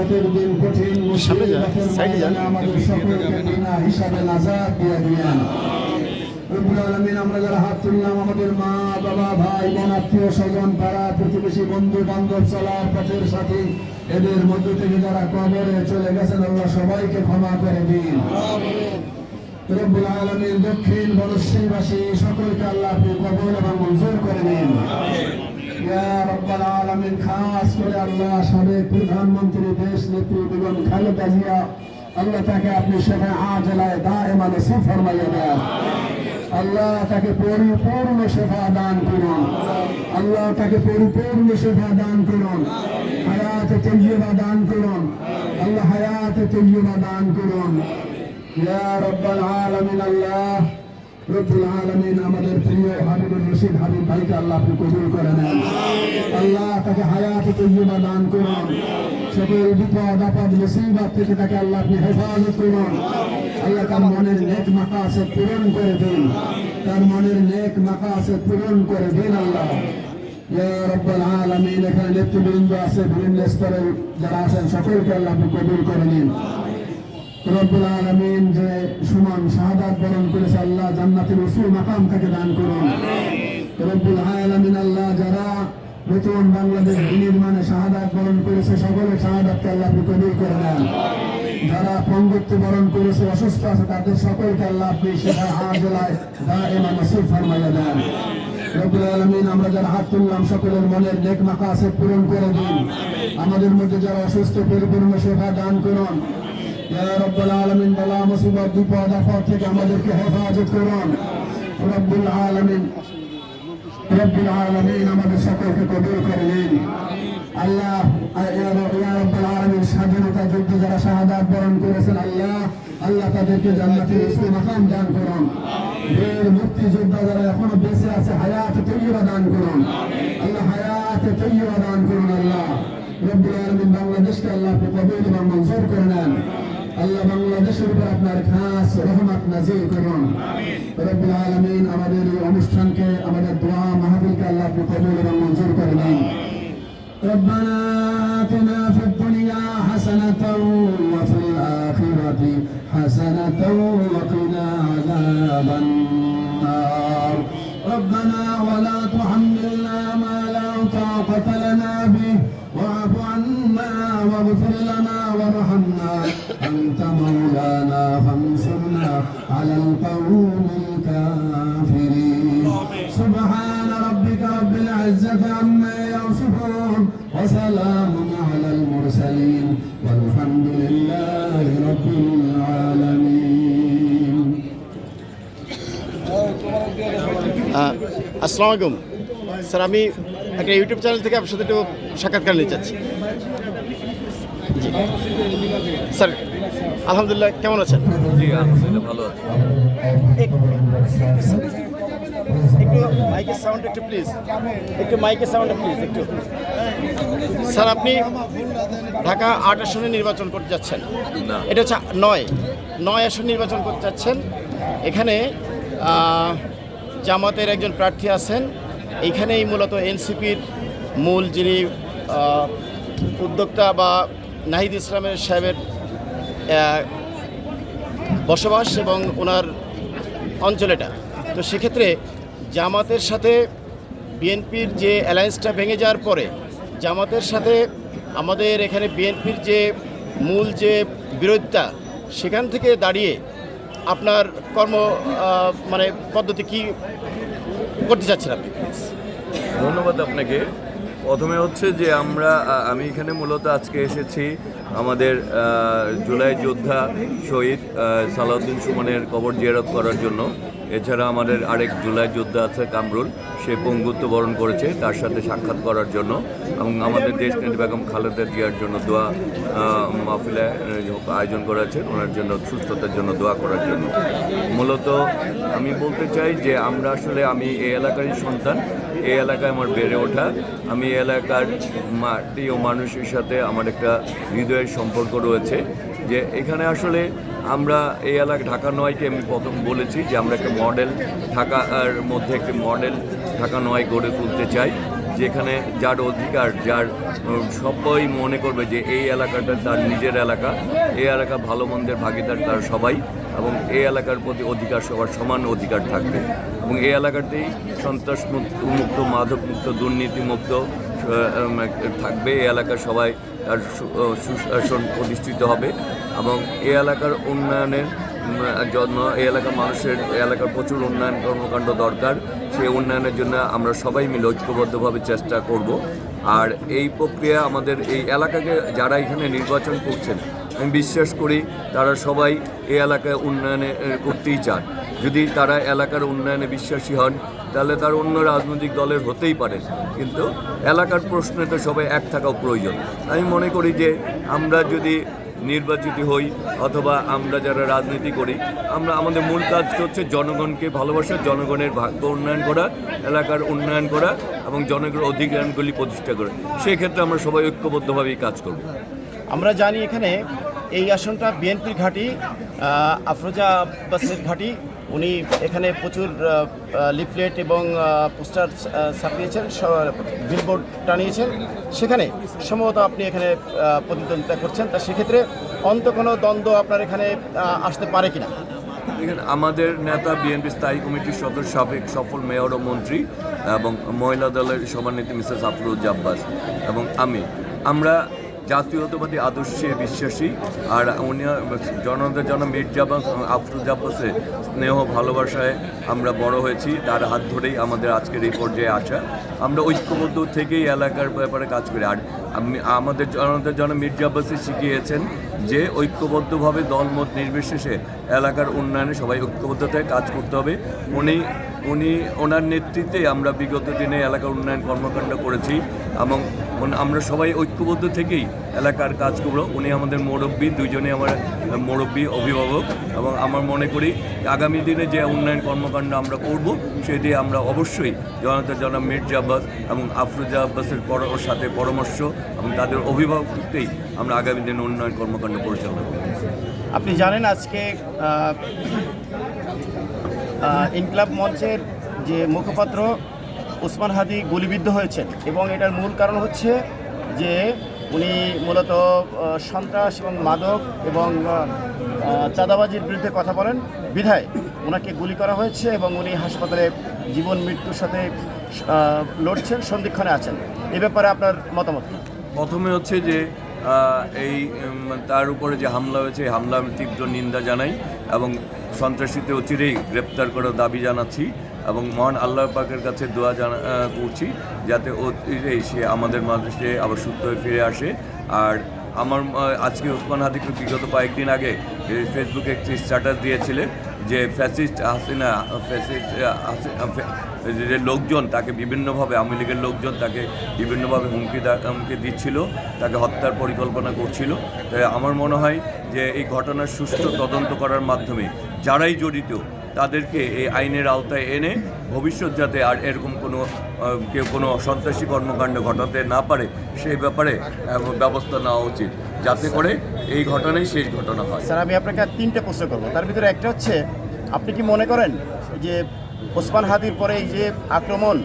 কিয়ামতের দিন কঠিন মুসিবতের ময়দানে আমাদের সকলকে বিনা হিসাবে নাজাত দিয়ে দিয়েন। রব্বুল আলামিন, আমরা যারা হাত তুললাম, আমাদের মা বাবা ভাই বোন আত্মীয় স্বজন পাড়া প্রতিবেশী বন্ধু বান্ধব চলার পথের সাথী এদের মধ্য থেকে যারা কবরে চলে গেছেন, আল্লাহ সবাইকে ক্ষমা করে দিন। রব্বুল আলামিন, দক্ষিণ বনশ্রীবাসী সকলকে আল্লাহ আপনি কবুল এবং মঞ্জুর করে নিন। ইয়া রাব্বাল আলামিন, খাস করে আল্লাহ সাবেক প্রধানমন্ত্রী দেশ নেত্রী বেগম খালেদা জিয়া, আল্লাহ তাকে আপনি শেফা আজলায় দায়েমা নসিব ফরমাইয়া দেন। আল্লাহ তাকে পরিপূর্ণ শেফা দান করুন। আল্লাহ তাকে পরিপূর্ণ শেফা দান করুন। হায়াতে তাইয়্যিবা দান করুন। আল্লাহ হায়াতে তাইয়্যিবা দান করুন। ইয়া রাব্বাল আলামিন, আল্লাহ রব্বুল আলামিন, আমাদের প্রিয় হাবিবুর রশিদ হাবিব ভাইকে আল্লাহ আপনি কবুল করে নেন। আল্লাহ তাকে হায়াতে তাইয়্যিবা দান করুন। সকল বিপদ আপদ মুসিবত থেকে তাকে আল্লাহ আপনি হেফাজত করুন। আল্লাহ তার মনের নেক মাকাসিদ পূরণ করে দিন। তার মনের নেক মাকাসিদ পূরণ করে দিন। আল্লাহ ইয়া রাব্বাল আলামিন, এখানে নেতৃবৃন্দ আছে, বিভিন্ন স্তরের যারা আছেন সকলকে আল্লাহ আপনি কবুল করে নিন। রব্বুল আলামিন, যে সুমন শাহাদাত বরণ করেছে, আল্লাহ জান্নাতের উঁচু মাকাম তাকে দান করুন। রব্বুল আলামিন, আল্লাহ যারা নতুন বাংলাদেশ বিনির্মাণে শাহাদাত বরণ করেছে, সকলের শাহাদাতকে আল্লাহ আপনি কবুল করে নেন। যারা পঙ্গুত্ব বরণ করেছে, অসুস্থ আছে, তাদের সকলকে আল্লাহ আপনি শেফা আজলায় দায়েমা নসিব ফরমাইয়া দেন। রব্বুল আলামিন, আমরা যারা হাত তুললাম সকলের মনের নেক মাকাসিদ পূরণ করে দিন। আমাদের মধ্যে যারা অসুস্থ, পরিপূর্ণ শেফা দান করুন। ইয়া রাব্বাল আলামিন, বালা মুসিবত বিপদ আপদ থেকে আমাদেরকে হেফাজত করুন। রব্বুল আলামিন, আমাদের সকলকে কবুল করে নিন। আল্লাহ ইয়া রাব্বাল আলামিন, স্বাধীনতা যুদ্ধে যারা শাহাদাত বরণ করেছেন, আল্লাহ তাদেরকে জান্নাতের উঁচু মাকাম দান করুন। বীর মুক্তিযোদ্ধা যারা এখনো বেঁচে আছে, হায়াতে তাইয়্যিবা দান করুন। আল্লাহ হায়াতে তাইয়্যিবা দান করুন। আল্লাহ রব্বুল আলামিন, বাংলাদেশকে আল্লাহ আপনি কবুল এবং মঞ্জুর করে নেন। আল্লাহ বাংলাদেশের উপর আপনার খাস রহমত নাজিল করুন। রব্বুল আলামিন, আমাদের এই অনুষ্ঠানকে, আমাদের দোয়া মাহফিলকে আল্লাহ আপনি কবুল এবং মঞ্জুর করে নিন। ربنا آتنا في الدنيا حسنة وفي الآخرة حسنة وقنا عذاب النار. ربنا ولا تحملنا ما لا طاقة لنا به واعف عنا واغفر لنا وارحمنا أنت مولانا فانصرنا على القوم الكافرين. سبحان ربك رب العزة عما يصفون وسلام على المرسلين والحمد لله رب العالمين. আসসালামু আলাইকুম স্যার, আমি একটা ইউটিউব চ্যানেল থেকে আপনার সাথে একটু সাক্ষাৎকার নিতে চাচ্ছি। জি স্যার, আলহামদুলিল্লাহ, কেমন আছেন? জি আলহামদুলিল্লাহ, ভালো আছি। একটু মাইকের সাউন্ড একটু প্লিজ, একটু মাইকের সাউন্ড প্লিজ একটু। স্যার, আপনি ঢাকা ৮ আসনে নির্বাচন করতে যাচ্ছেন। এটা হচ্ছে ৯ আসন নির্বাচন করতে যাচ্ছেন। এখানে জামাতের একজন প্রার্থী আছেন। এইখানেই মূলত এনসিপির মূল যিনি উদ্যোক্তা বা নাহিদ ইসলামের সাহেবের বসবাস এবং ওনার অঞ্চল এটা। তো সেক্ষেত্রে জামাতের সাথে বিএনপির যে অ্যালায়েন্সটা ভেঙে যাওয়ার পরে জামাতের সাথে আমাদের এখানে বিএনপির যে মূল যে বিরোধিতা, সেখান থেকে দাঁড়িয়ে আপনার মানে পদ্ধতি কি করতে চাচ্ছেন আপনি? ধন্যবাদ আপনাকে। প্রথমে হচ্ছে যে আমি এখানে মূলত আজকে এসেছি আমাদের জুলাই যোদ্ধা শহীদ সালাউদ্দিন সুমনের কবর জিয়ারত করার জন্য। এছাড়া আমাদের আরেক জুলাই যোদ্ধা আছে কামরুল, সে পঙ্গুত্ব বরণ করেছে, তার সাথে সাক্ষাৎ করার জন্য এবং আমাদের দেশ নেত্রী বেগম খালেদা জিয়ার জন্য দোয়া মাহফিলে আয়োজন করেছে, ওনার জন্য সুস্থতার জন্য দোয়া করার জন্য। মূলত আমি বলতে চাই যে আমি এই এলাকারই সন্তান, এই এলাকায় আমার বেড়ে ওঠা। আমি এই এলাকার মাটি ও মানুষের সাথে আমার একটা হৃদয়ের সম্পর্ক রয়েছে। যে এখানে আসলে আমরা এই এলাকা ঢাকা ৯কে আমি প্রথম বলেছি যে আমরা একটা মডেল ঢাকার মধ্যে একটি মডেল ঢাকা ৯ গড়ে তুলতে চাই, যেখানে যার অধিকার, যার সবাই মনে করবে যে এই এলাকাটা তার নিজের এলাকা, এই এলাকা ভালো মন্দের ভাগিদার তার সবাই, এবং এই এলাকার প্রতি অধিকার সবার সমান অধিকার থাকবে, এবং এই এলাকাতেই সন্ত্রাস মুক্ত, মাদক মুক্ত, দুর্নীতি মুক্ত থাকবে। এই এলাকার সবাই তার সুশাসন প্রতিষ্ঠিত হবে, এবং এই এলাকার উন্নয়নের জন্য এই এলাকার মানুষের, এই এলাকার প্রচুর উন্নয়ন কর্মকাণ্ড দরকার। সেই উন্নয়নের জন্য আমরা সবাই মিলে ঐক্যবদ্ধভাবে চেষ্টা করব। আর এই প্রক্রিয়া আমাদের এই এলাকাকে যারা এখানে নির্বাচন করছেন, আমি বিশ্বাস করি তারা সবাই এই এলাকায় উন্নয়নে করতেই চান। যদি তারা এলাকার উন্নয়নে বিশ্বাসী হন তাহলে তার অন্য রাজনৈতিক দলের হতেই পারে, কিন্তু এলাকার প্রশ্নে তো সবাই এক থাকাও প্রয়োজন। আমি মনে করি যে আমরা যদি নির্বাচিত হই অথবা আমরা যারা রাজনীতি করি, আমরা আমাদের মূল কাজ হচ্ছে জনগণকে ভালোবাসা, জনগণের ভাগ্য উন্নয়ন করা, এলাকার উন্নয়ন করা এবং জনগণের অধিকারগুলি প্রতিষ্ঠা করা। সেই ক্ষেত্রে আমরা সবাই ঐক্যবদ্ধভাবেই কাজ করব। আমরা জানি এখানে এই আসনটা বিএনপির ঘাঁটি, আফরোজা আব্বাসের ঘাঁটি। উনি এখানে প্রচুর লিফলেট এবং পোস্টার ছাপিয়েছেন, বিলবোর্ড টানিয়েছেন। সেখানে সম্ভবত আপনি এখানে প্রতিদ্বন্দ্বিতা করছেন, তা সেক্ষেত্রে কোনো দ্বন্দ্ব আপনার এখানে আসতে পারে কিনা? এখানে আমাদের নেতা বিএনপি স্থায়ী কমিটির সদস্য, সাবেক সফল মেয়র ও মন্ত্রী এবং মহিলা দলের সভানেত্রী মিসেস আফরোজা আব্বাস এবং আমরা জাতীয়তাবাদী আদর্শে বিশ্বাসী। আর উনি জনতার জন্য মির্জা আব্বাস, আফরোজা আব্বাসের স্নেহ ভালোবাসায় আমরা বড় হয়েছি, তার হাত ধরেই আমাদের আজকের এই পর্যায়ে আসা। আমরা ঐক্যবদ্ধ থেকেই এলাকার ব্যাপারে কাজ করি। আর আমাদের জনতার জন্য মির্জা আব্বাসই শিখিয়েছেন যে ঐক্যবদ্ধভাবে দলমত নির্বিশেষে এলাকার উন্নয়নে সবাই ঐক্যবদ্ধতায় কাজ করতে হবে। ওনার নেতৃত্বে আমরা বিগত দিনে এলাকার উন্নয়ন কর্মকাণ্ড করেছি এবং আমরা সবাই ঐক্যবদ্ধ থেকেই এলাকার কাজ করব। উনি আমাদের মুরব্বী, দুইজনে আমার মুরব্বী, অভিভাবক, এবং আমার মনে করি আগামী দিনে যে উন্নয়ন কর্মকাণ্ড আমরা করব সেটি আমরা অবশ্যই জনতার জনাব মির্জা আব্বাস এবং আফরোজা আব্বাসের সাথে পরামর্শ এবং তাদের অভিভাবকতেই আমরা আগামী দিনে উন্নয়ন কর্মকাণ্ড পরিচালনা করব। আপনি জানেন আজকে ইনকলাব মঞ্চের যে মুখপাত্র ওসমান হাদি গুলিবিদ্ধ হয়েছেন, এবং এটার মূল কারণ হচ্ছে যে উনি মূলত সন্ত্রাস এবং মাদক এবং চাঁদাবাজির বিরুদ্ধে কথা বলেন বিধায় ওনাকে গুলি করা হয়েছে, এবং উনি হাসপাতালে জীবন মৃত্যুর সাথে লড়ছেন, সন্ধিক্ষণে আছেন। এ ব্যাপারে আপনার মতামত? প্রথমে হচ্ছে যে তার উপরে যে হামলা হয়েছে, এই হামলা আমি তীব্র নিন্দা জানাই এবং সন্ত্রাসীদের অচিরেই গ্রেপ্তার করার দাবি জানাচ্ছি এবং মহান আল্লাহ পাকের কাছে দোয়া করছি যাতে অচিরেই সে আমাদের মাঝে আবার সুস্থ হয়ে ফিরে আসে। আর আজকে ওসমান হাদিকে বিগত কয়েকদিন আগে ফেসবুকে একটি স্ট্যাটাস দিয়েছিলেন যে ফ্যাসিস্ট হাসিনা যে লোকজন তাকে বিভিন্নভাবে, আওয়ামী লীগের লোকজন তাকে বিভিন্নভাবে হুমকি দিচ্ছিল, তাকে হত্যার পরিকল্পনা করছিল। তাই আমার মনে হয় যে এই ঘটনার সুষ্ঠু তদন্ত করার মাধ্যমে যারাই জড়িত তাদেরকে এই আইনের আওতায় এনে ভবিষ্যৎ যাতে আর এরকম কেউ কোনো সন্ত্রাসী কর্মকাণ্ড ঘটাতে না পারে সেই ব্যাপারে ব্যবস্থা নেওয়া উচিত, যাতে করে এই ঘটনাই শেষ ঘটনা হয়। স্যার, আমি আপনাকে 3টে প্রশ্ন করবো। তার ভিতরে একটা হচ্ছে, আপনি কি মনে করেন যে ওসমান হাদির পরে এই যে আক্রমণ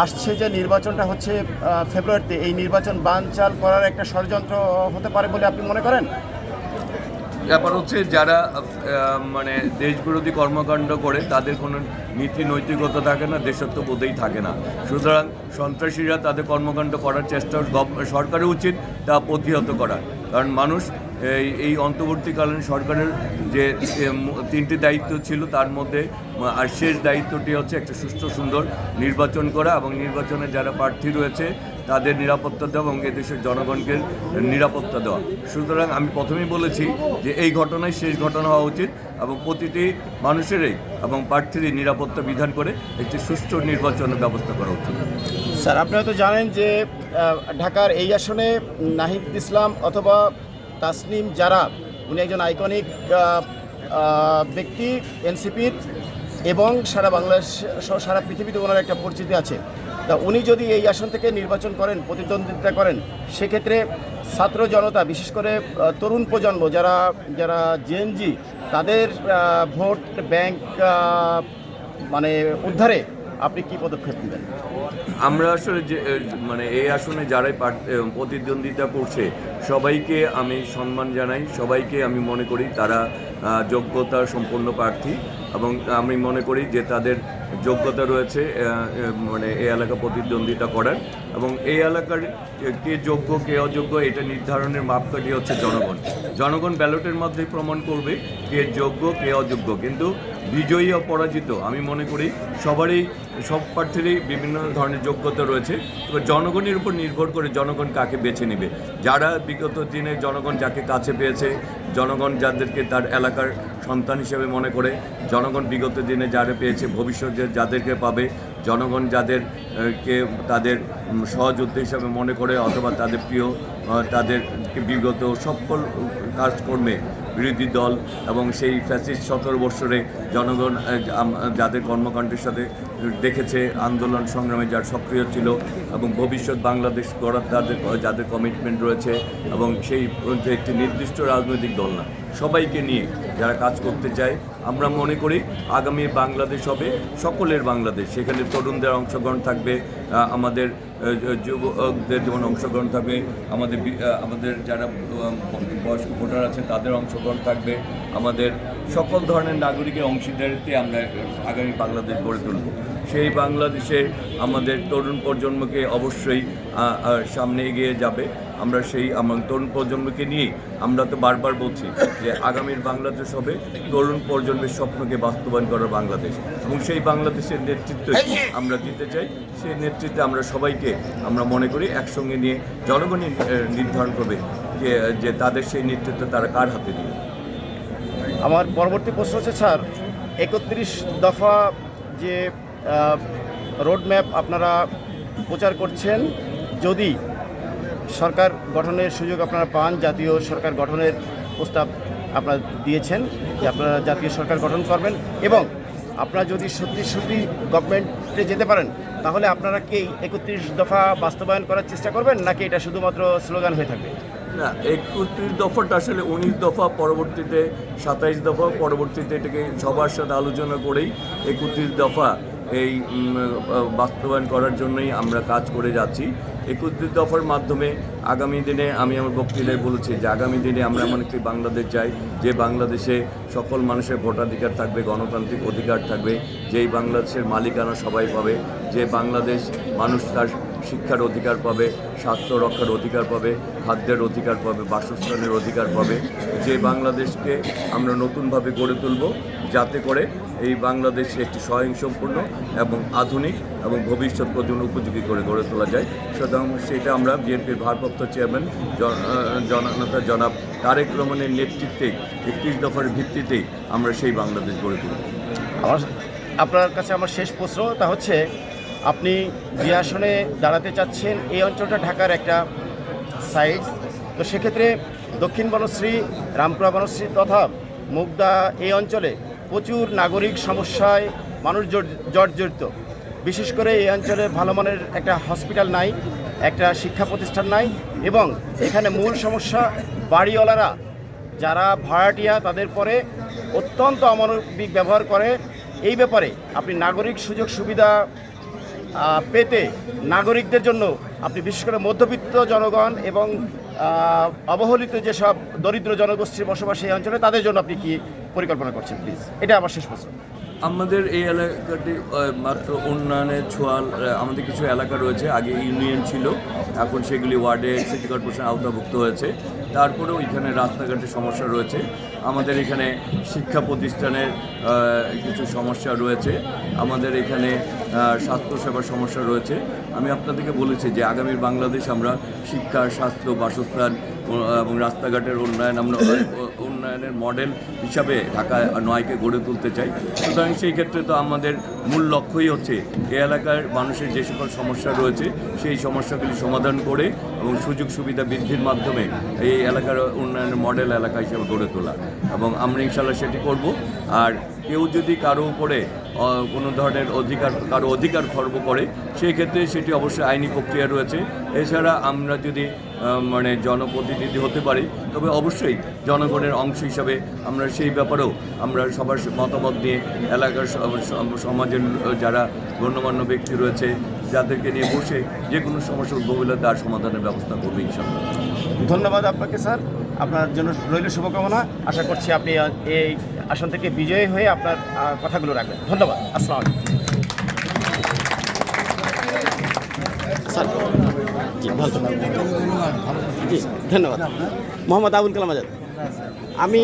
আসছে, যে নির্বাচনটা হচ্ছে ফেব্রুয়ারিতে, এই নির্বাচন বানচাল করার একটা ষড়যন্ত্র হতে পারে বলে আপনি মনে করেন? ব্যাপার হচ্ছে যারা দেশবিরোধী কর্মকাণ্ড করে তাদের কোনো নীতি নৈতিকতা থাকে না, দেশত্ববোধেই থাকে না। সুতরাং সন্ত্রাসীরা তাদের কর্মকাণ্ড করার চেষ্টা সরকারের উচিত তা প্রতিহত করা। কারণ মানুষ এই অন্তর্বর্তীকালীন সরকারের যে 3টি দায়িত্ব ছিল তার মধ্যে আর শেষ দায়িত্বটি হচ্ছে একটা সুষ্ঠু সুন্দর নির্বাচন করা এবং নির্বাচনে যারা প্রার্থী রয়েছে তাদের নিরাপত্তা দেওয়া এবং এদেশের জনগণকে নিরাপত্তা দেওয়া। সুতরাং আমি প্রথমেই বলেছি যে এই ঘটনায় শেষ ঘটনা হওয়া উচিত এবং প্রতিটি মানুষেরই এবং প্রার্থীরই নিরাপত্তা বিধান করে একটি সুষ্ঠু নির্বাচনের ব্যবস্থা করা উচিত। স্যার, আপনি হয়তো জানেন যে ঢাকার এই আসনে নাহিদ ইসলাম অথবা তাসনিম যারা, উনি একজন আইকনিক ব্যক্তি এনসিপির, এবং সারা বাংলাদেশ সহ সারা পৃথিবীতে ওনার একটা পরিচিতি আছে। তা উনি যদি এই আসন থেকে নির্বাচন করেন, প্রতিদ্বন্দ্বিতা করেন, সেক্ষেত্রে ছাত্র জনতা, বিশেষ করে তরুণ প্রজন্ম যারা জেএনজি, তাদের ভোট ব্যাংক উদ্ধারে আপনি কি পদক্ষেপ নেবেন? আমরা আসলে যে মানে এই আসনে যারাই প্রতিদ্বন্দ্বিতা করছে সবাইকে আমি সম্মান জানাই, সবাইকে আমি মনে করি তারা যোগ্যতা সম্পন্ন প্রার্থী, এবং আমি মনে করি যে তাদের যোগ্যতা রয়েছে মানে এই এলাকা প্রতিদ্বন্দ্বিতা করার, এবং এই এলাকার কে যোগ্য কে অযোগ্য এটা নির্ধারণের মাপকাঠি হচ্ছে জনগণ। জনগণ ব্যালটের মাধ্যমে প্রমাণ করবে কে যোগ্য কে অযোগ্য, কিন্তু বিজয়ী ও পরাজিত আমি মনে করি সব প্রার্থীরই বিভিন্ন ধরনের যোগ্যতা রয়েছে। তবে জনগণের উপর নির্ভর করে জনগণ কাকে বেছে নেবে। যারা বিগত দিনে জনগণ যাকে কাছে পেয়েছে, জনগণ যাদেরকে তার এলাকার সন্তান হিসেবে মনে করে, জনগণ বিগত দিনে যারা পেয়েছে, ভবিষ্যতে যাদেরকে পাবে, জনগণ যাদেরকে তাদের সহযোদ্ধা হিসাবে মনে করে অথবা তাদের প্রিয়, তাদেরকে বিগত সকল কাজকর্মে বিরোধী দল এবং সেই ফ্যাসিস্ট 17 বছরে জনগণ যাদের কর্মকাণ্ডের সাথে দেখেছে, আন্দোলন সংগ্রামে যারা সক্রিয় ছিল এবং ভবিষ্যৎ বাংলাদেশ গড়ার যাদের কমিটমেন্ট রয়েছে, এবং সেই একটি নির্দিষ্ট রাজনৈতিক দল না, সবাইকে নিয়ে যারা কাজ করতে চায়, আমরা মনে করি আগামী বাংলাদেশ হবে সকলের বাংলাদেশ। সেখানে তরুণদের অংশগ্রহণ থাকবে, আমাদের যুবকদের যেমন অংশগ্রহণ থাকবে, আমাদের যারা বয়স্ক ভোটার আছে তাদের অংশগ্রহণ থাকবে, আমাদের সকল ধরনের নাগরিকের অংশীদারিত্বে আমরা আগামী বাংলাদেশ গড়ে তুলব। সেই বাংলাদেশে আমাদের তরুণ প্রজন্মকে অবশ্যই সামনে এগিয়ে যাবে। আমরা সেই তরুণ প্রজন্মকে নিয়েই আমরা তো বারবার বলছি যে আগামীর বাংলাদেশ হবে তরুণ প্রজন্মের স্বপ্নকে বাস্তবায়ন করার বাংলাদেশ, এবং সেই বাংলাদেশের নেতৃত্ব আমরা দিতে চাই। সেই নেতৃত্বে আমরা সবাইকে আমরা মনে করি একসঙ্গে নিয়ে জনগণই নির্ধারণ করবে যে তাদের সেই নেতৃত্ব তারা কার হাতে দিবে। আমার পরবর্তী প্রশ্ন হচ্ছে স্যার, 31 দফা যে রোডম্যাপ আপনারা প্রচার করছেন, যদি সরকার গঠনের সুযোগ আপনারা পান, জাতীয় সরকার গঠনের প্রস্তাব আপনারা দিয়েছেন যে আপনারা জাতীয় সরকার গঠন করবেন, এবং আপনারা যদি সত্যি গভর্নমেন্টে যেতে পারেন, তাহলে আপনারা কি 31 দফা বাস্তবায়ন করার চেষ্টা করবেন, নাকি এটা শুধুমাত্র স্লোগান হয়ে থাকবে? না, 31 দফাটা আসলে 19 দফা, পরবর্তীতে 27 দফা, পরবর্তীতে এটাকে সবার সাথে আলোচনা করেই 31 দফা এই বাস্তবায়ন করার জন্যই আমরা কাজ করে যাচ্ছি। 31 দফার মাধ্যমে আগামী দিনে আমি আমার বক্তৃতায় বলেছি যে আগামী দিনে আমরা এমন একটি বাংলাদেশ চাই যে বাংলাদেশে সকল মানুষের ভোটাধিকার থাকবে, গণতান্ত্রিক অধিকার থাকবে, যেই বাংলাদেশের মালিকানা সবাই পাবে, যে বাংলাদেশ মানুষ তার শিক্ষার অধিকার পাবে, স্বাস্থ্য রক্ষার অধিকার পাবে, খাদ্যের অধিকার পাবে, বাসস্থানের অধিকার পাবে, যে বাংলাদেশকে আমরা নতুনভাবে গড়ে তুলব, যাতে করে এই বাংলাদেশ একটি স্বয়ংসম্পূর্ণ এবং আধুনিক এবং ভবিষ্যৎ প্রজন্ম উপযোগী করে গড়ে তোলা যায়। সুতরাং সেটা আমরা বিএনপির ভারপ্রাপ্ত চেয়ারম্যান জনাব তারেক রহমানের নেতৃত্বে 31 দফার ভিত্তিতেই আমরা সেই বাংলাদেশ গড়ে তুলব। আপনার কাছে আমার শেষ প্রশ্ন, তা হচ্ছে আপনি যে আসনে দাঁড়াতে চাচ্ছেন, এই অঞ্চলটা ঢাকার একটা সাইড, তো সেক্ষেত্রে দক্ষিণ বনশ্রী, রামপুরা বনশ্রী তথা মুগদা এই অঞ্চলে প্রচুর নাগরিক সমস্যায় মানুষ জর্জরিত। বিশেষ করে এই অঞ্চলে ভালো মানের একটা হসপিটাল নাই, একটা শিক্ষা প্রতিষ্ঠান নাই, এবং এখানে মূল সমস্যা বাড়িওয়ালারা যারা ভাড়াটিয়া তাদের পরে অত্যন্ত অমানবিক ব্যবহার করে। এই ব্যাপারে আপনি নাগরিক সুযোগ সুবিধা পেতে নাগরিকদের জন্য আপনি বিশেষ করে মধ্যবিত্ত জনগণ এবং অবহেলিত যেসব দরিদ্র জনগোষ্ঠীর বসবাস এই অঞ্চলে, তাদের জন্য আপনি কি পরিকল্পনা করছেন, প্লিজ? এটা আমার শেষ প্রশ্ন। আমাদের এই এলাকাটি মাত্র উন্নয়নের ছোঁয়াল, আমাদের কিছু এলাকা রয়েছে, আগে ইউনিয়ন ছিল, এখন সেগুলি ওয়ার্ডে সিটি কর্পোরেশন আওতাভুক্ত হয়েছে। তারপরেও এখানে রাস্তাঘাটের সমস্যা রয়েছে, আমাদের এখানে শিক্ষা প্রতিষ্ঠানের কিছু সমস্যা রয়েছে, আমাদের এখানে স্বাস্থ্যসেবার সমস্যা রয়েছে। আমি আপনাদেরকে বলেছি যে আগামীর বাংলাদেশ আমরা শিক্ষা, স্বাস্থ্য, বাসস্থান এবং রাস্তাঘাটের উন্নয়নের মডেল হিসাবে ঢাকা 9কে গড়ে তুলতে চাই। সুতরাং সেই ক্ষেত্রে তো আমাদের মূল লক্ষ্যই হচ্ছে এই এলাকার মানুষের যে সকল সমস্যা রয়েছে সেই সমস্যাগুলি সমাধান করে এবং সুযোগ সুবিধা বৃদ্ধির মাধ্যমে এই এলাকার উন্নয়নের মডেল এলাকা হিসেবে গড়ে তোলা, এবং আমরা ইনশাল্লাহ সেটি করব। আর কেউ যদি কারো উপরে কোনো ধরনের কারো অধিকার খর্ব করে, সেই ক্ষেত্রে সেটি অবশ্যই আইনি প্রক্রিয়া রয়েছে। এছাড়া আমরা যদি মানে জনপ্রতিনিধি হতে পারি, তবে অবশ্যই জনগণের অংশ হিসাবে আমরা সেই ব্যাপারেও আমরা সবার মতামত নিয়ে এলাকার সমাজের যারা গণ্যমান্য ব্যক্তি রয়েছে, যাদেরকে নিয়ে বসে যে কোনো সমস্যা উদ্ভব হলে তার সমাধানের ব্যবস্থা করবে ইনশাআল্লাহ। ধন্যবাদ আপনাকে স্যার, আপনার জন্য রইল শুভকামনা। আশা করছি আপনি এই আসন থেকে বিজয়ী হয়ে আপনার কথাগুলো রাখবেন। ধন্যবাদ, আসসালামু আলাইকুম। স্যার জি ভালো জি ধন্যবাদ। মোহাম্মদ আবুল কালাম আজাদ। আমি